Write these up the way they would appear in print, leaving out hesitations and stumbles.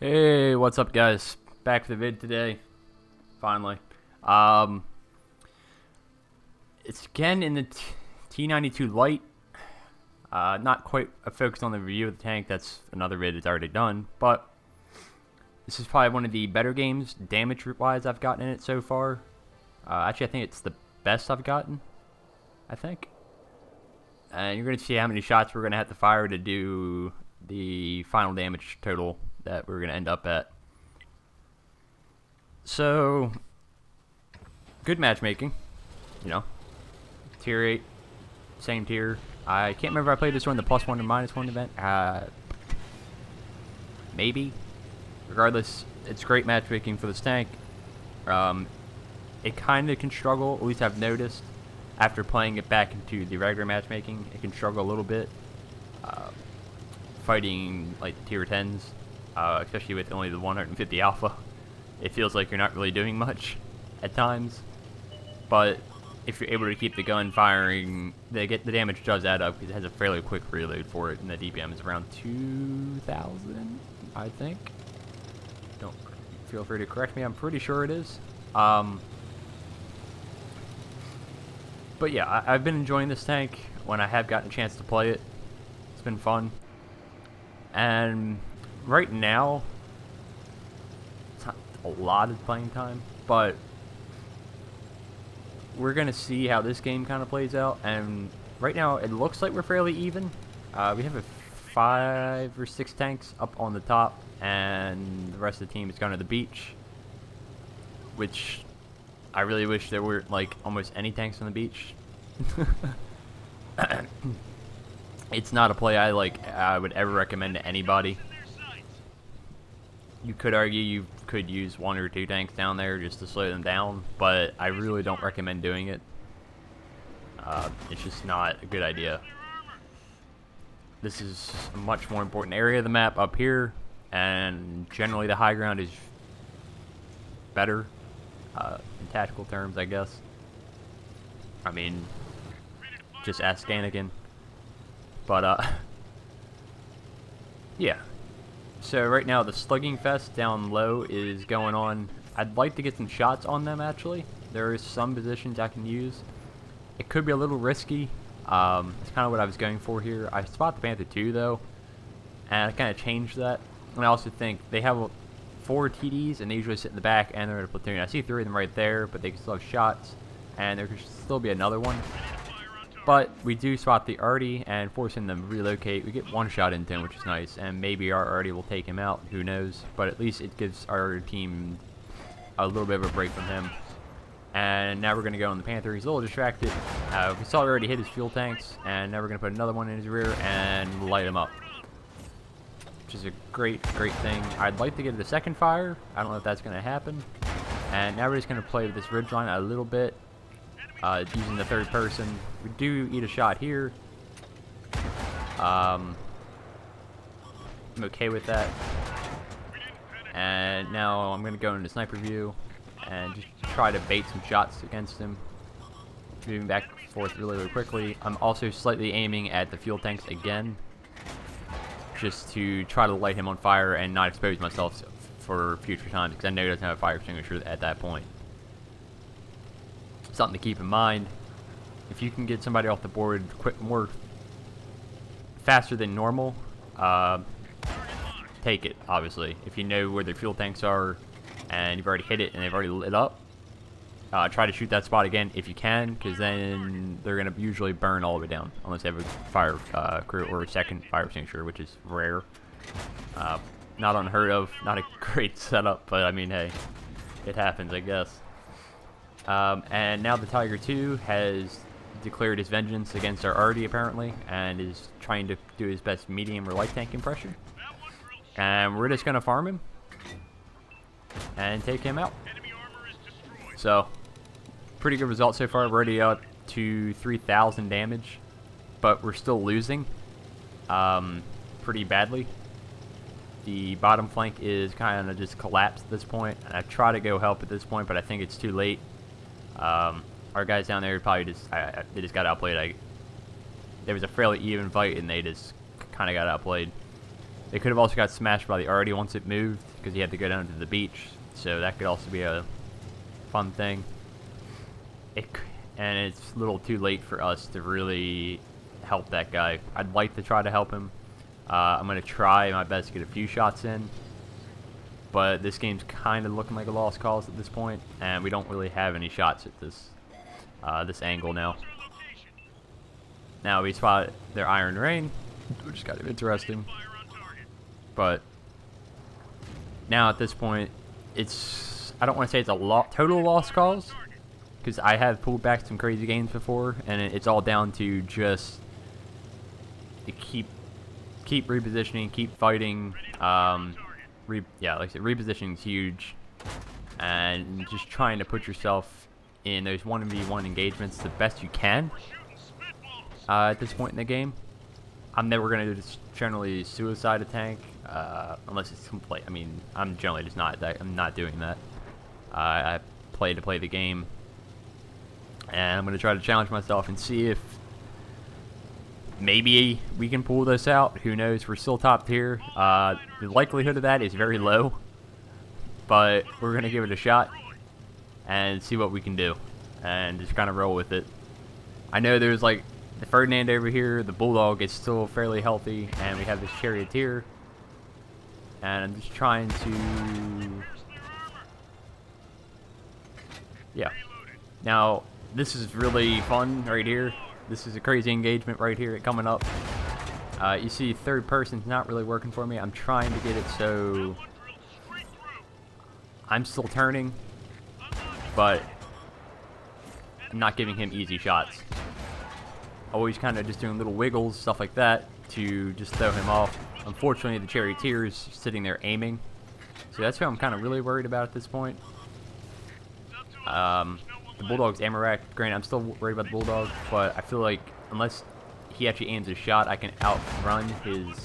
Hey, what's up, guys? Back for the vid today. Finally. Um, it's again in the T92 Lite. Not quite a focus on the review of the tank. That's another vid that's already done. But this is probably one of the better games, damage-wise, I've gotten in it so far. Actually, I think it's the best I've gotten. I think. And you're going to see how many shots we're going to have to fire to do the final damage total that we're going to end up at. So, good matchmaking, you know, tier 8, same tier. I can't remember if I played this one, the +1 or -1 event, maybe. Regardless, it's great matchmaking for this tank. It kind of can struggle, at least I've noticed, after playing it back into the regular matchmaking, it can struggle a little bit, fighting like tier 10s. Especially with only the 150 alpha. It feels like you're not really doing much at times. But if you're able to keep the gun firing, the damage does add up because it has a fairly quick reload for it, and the DPM is around 2,000, I think. Don't feel free to correct me. I'm pretty sure it is. But yeah, I've been enjoying this tank when I have gotten a chance to play it. It's been fun. And right now, it's not a lot of playing time, but we're going to see how this game kind of plays out. And right now, it looks like we're fairly even. We have 5 or 6 tanks up on the top, and the rest of the team is going to the beach, which I really wish there were like almost any tanks on the beach. It's not a play I would ever recommend to anybody. You could argue you could use 1 or 2 tanks down there just to slow them down, but I really don't recommend doing it. It's just not a good idea. This is a much more important area of the map up here, and generally the high ground is better in tactical terms, I guess. I mean, just ask Anakin. But, yeah. So right now the slugging fest down low is going on. I'd like to get some shots on them, actually. There is some positions I can use. It could be a little risky. It's kind of what I was going for here. I spot the Panther 2 though, and I kind of changed that. And I also think they have 4 TDs, and they usually sit in the back, and they're in a platoon. I see 3 of them right there, but they can still have shots, and there could still be another one. But we do spot the Artie and force him to relocate. We get 1 shot into him, which is nice, and maybe our Artie will take him out. Who knows? But at least it gives our team a little bit of a break from him. And now we're going to go on the Panther. He's a little distracted. We saw he already hit his fuel tanks, and now we're going to put another one in his rear and light him up, which is a great thing. I'd like to get the second fire. I don't know if that's going to happen. And now we're just going to play with this ridgeline a little bit. Using the third person. We do eat a shot here. I'm okay with that. And now I'm going to go into sniper view and just try to bait some shots against him. Moving back and forth really quickly. I'm also slightly aiming at the fuel tanks again, just to try to light him on fire and not expose myself for future times, because I know he doesn't have a fire extinguisher at that point. Something to keep in mind: if you can get somebody off the board more faster than normal, take it. Obviously, if you know where their fuel tanks are and you've already hit it and they've already lit up, try to shoot that spot again if you can, because then they're going to usually burn all the way down unless they have a fire crew or a second fire extinguisher, which is rare. Not unheard of, not a great setup, but I mean, hey, it happens, I guess. And now the Tiger 2 has declared his vengeance against our Artie, apparently, and is trying to do his best medium or light tanking pressure. And we're just going to farm him and take him out. So, pretty good result so far. We're already up to 3,000 damage, but we're still losing pretty badly. The bottom flank is kind of just collapsed at this point, and I try to go help at this point, but I think it's too late. Our guys down there probably just they just got outplayed. There was a fairly even fight, and they just kind of got outplayed. They could have also got smashed by the Artie once it moved, because he had to go down to the beach. So that could also be a fun thing. And it's a little too late for us to really help that guy. I'd like to try to help him. I'm going to try my best to get a few shots in. But this game's kind of looking like a lost cause at this point, and we don't really have any shots at this angle now. Now we spot their Iron Rain, which is kind of interesting. But now at this point, I don't want to say it's a total lost cause, because I have pulled back some crazy games before, and it's all down to just keep repositioning, keep fighting. Yeah, like I said, repositioning is huge, and just trying to put yourself in those 1v1 engagements the best you can at this point in the game. I'm never going to just generally suicide a tank unless it's complete. I mean, I'm generally just not that. I'm not doing that. I play to play the game, and I'm going to try to challenge myself and see if maybe we can pull this out. Who knows? We're still top tier. The likelihood of that is very low, but we're going to give it a shot and see what we can do and just kind of roll with it. I know there's like the Ferdinand over here. The Bulldog is still fairly healthy, and we have this Charioteer, and I'm just trying to... Yeah. Now, this is really fun right here. This is a crazy engagement right here coming up. You see third person's not really working for me. I'm trying to get it so I'm still turning, but I'm not giving him easy shots. Always kind of just doing little wiggles, stuff like that, to just throw him off. Unfortunately, the Charioteer is sitting there aiming. So that's who I'm kind of really worried about at this point. The Bulldog's ammo rack, granted, I'm still worried about the Bulldog, but I feel like unless he actually aims a shot, I can outrun his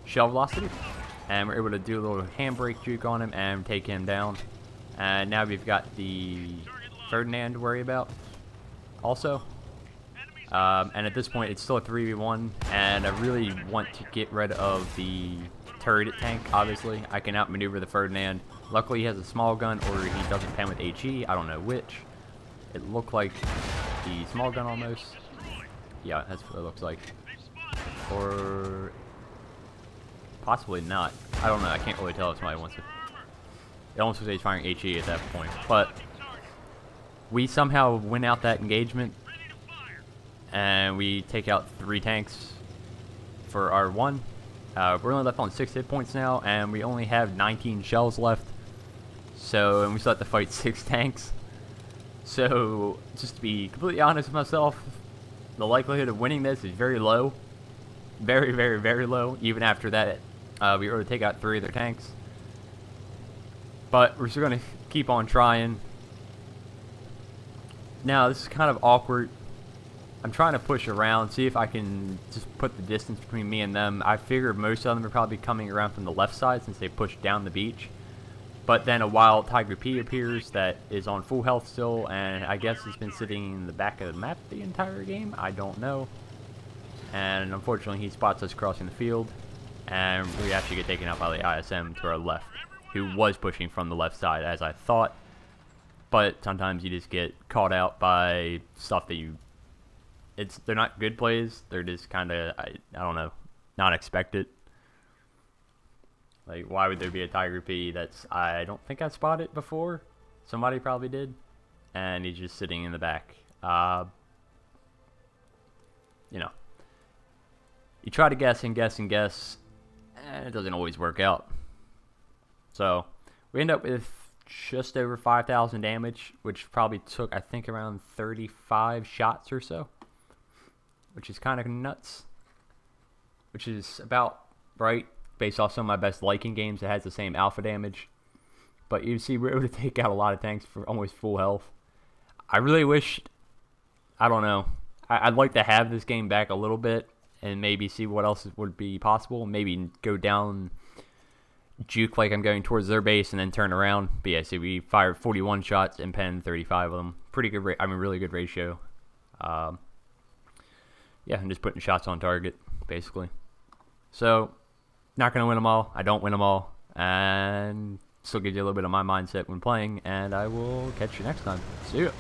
shell velocity. And we're able to do a little handbrake juke on him and take him down. And now we've got the Ferdinand to worry about also. And at this point, it's still a 3v1, and I really want to get rid of the turret tank, obviously. I can outmaneuver the Ferdinand. Luckily, he has a small gun, or he doesn't pen with HE. I don't know which. It looked like the small gun almost. Yeah, that's what it looks like. Or possibly not. I don't know. I can't really tell if somebody wants to. It almost looks like he's firing HE at that point. But we somehow win out that engagement, and we take out 3 tanks for our 1. We're only left on 6 hit points now, and we only have 19 shells left. So, and we still have to fight 6 tanks. So, just to be completely honest with myself, the likelihood of winning this is very low. Very, very, very low. Even after that, we were able to take out 3 of their tanks. But we're still going to keep on trying. Now, this is kind of awkward. I'm trying to push around, see if I can just put the distance between me and them. I figure most of them are probably coming around from the left side since they pushed down the beach. But then a wild Tiger P appears that is on full health still, and I guess it's been sitting in the back of the map the entire game. I don't know. And unfortunately, he spots us crossing the field, and we actually get taken out by the ISM to our left, who was pushing from the left side, as I thought. But sometimes you just get caught out by stuff that they're not good plays. They're just kind of, I don't know, not expected. Like, why would there be a Tiger P I don't think I spotted before. Somebody probably did. And he's just sitting in the back. You know. You try to guess and guess and guess, and it doesn't always work out. So, we end up with just over 5,000 damage, which probably took, I think, around 35 shots or so. Which is kind of nuts. Which is about right, based off some of my best liking games that has the same alpha damage. But you see, we're able to take out a lot of tanks for almost full health. I really wish, I don't know, I'd like to have this game back a little bit and maybe see what else would be possible. Maybe go down, juke like I'm going towards their base, and then turn around. But yeah, see, we fired 41 shots and penned 35 of them. Pretty good, really good ratio. Yeah, I'm just putting shots on target, basically. So, Not going to win them all. I don't win them all. And still gives you a little bit of my mindset when playing. And I will catch you next time. See ya.